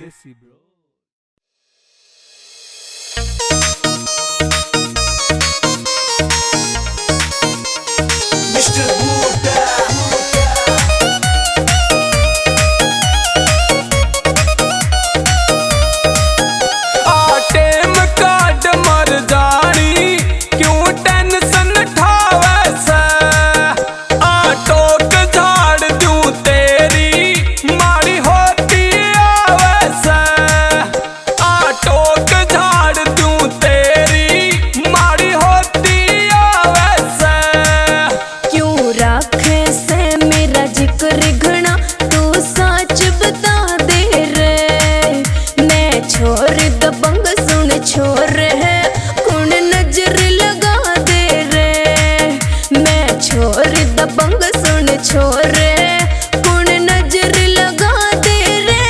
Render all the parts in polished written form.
Desi bro. Mr. Buddha. दबंग सुन छोरे कौन नजर लगा दे रे।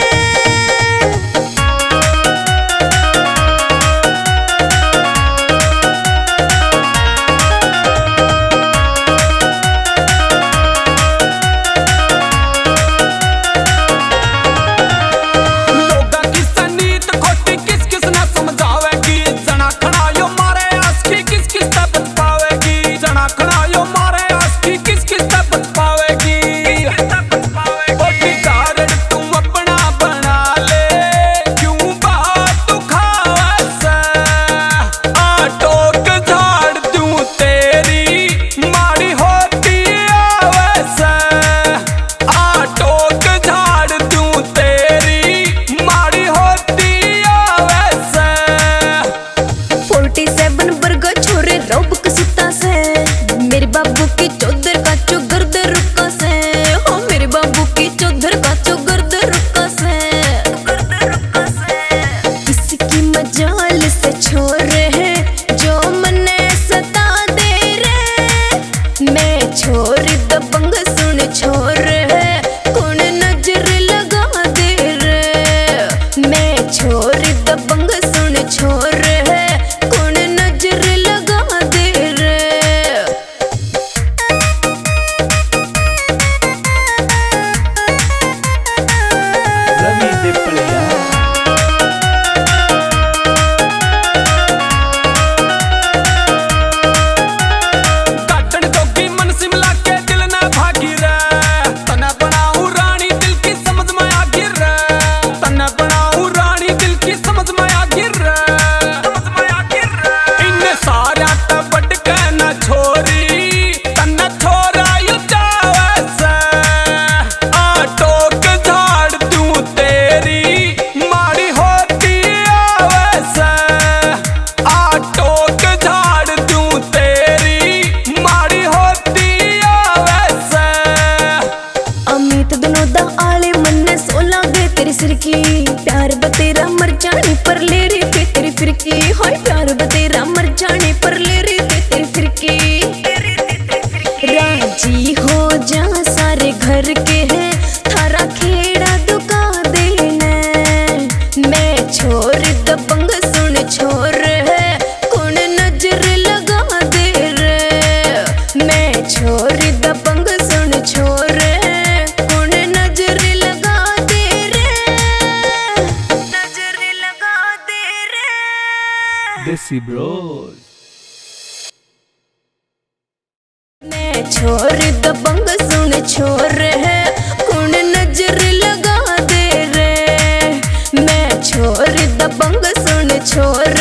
लोगा की सनीत खोटी किस किस ना समझावेगी, जना खड़ा यो मारे आस्की किस किस तक बच पावेगी, जना खड़ा यो मारे आस्की किस किस तक बच पावेगी। ओटी कारण तू अपना बना ले, क्यों बात तू खावे से, आटोक झाड़ दूं तेरी माड़ी होती आवे से, आटोक झाड़ दूं तेरी माड़ी होती आवे से। 47 बरगा छोरे रोब कसुता से, मेरे बाबू की चौधर का चौगर्द रुका से, हो मेरे बाबू की चौधर का चौगर्द रुका से। किसकी मजाल से छोरे हैं जो मने सता दे रे। मैं छोरी दबंग सुन छोरे है कौन नजर लगा दे रे। मैं छोरी दबंग सुन छोरे है कौन नजर लगा दे रे। Ravi Depaliya. काटन जोगी मन सिमला के दिल ना भागी रे, तना बनाऊं रानी दिल की समझ में आ गिर रे, तना बनाऊं रानी दिल की समझ में आ गिर रे। इन सारा टपट के न छोरी तना छोरा यू जावे से, आटोक झाड़ दूं तेरी माड़ी होती आवे से, आटोक झाड़ दूं तेरी माड़ी होती आवे से। अमित दोनों दा आले मन सोला गए तेरे सिर की, प्यार बतेरा मर जाने पर ले रही थी तेरी फिरकी, हाय प्यार बतेरा मर जाने पर ले रही थी तेरी फिरकी। राजी हो जा सारे घर के हैं थारा खेड़ा दुका देने। मैं छोर दबंग सुन छोर है कौन नजर लगा दे रे। मैं छोर दबंग सुन छोर है कौन नजर लगा दे रे। नजर लगा दे रे। Desi bros. मैं छोर दबंग सुन छोर है कौन नजर लगा दे रे। मैं छोर दबंग सुन छोर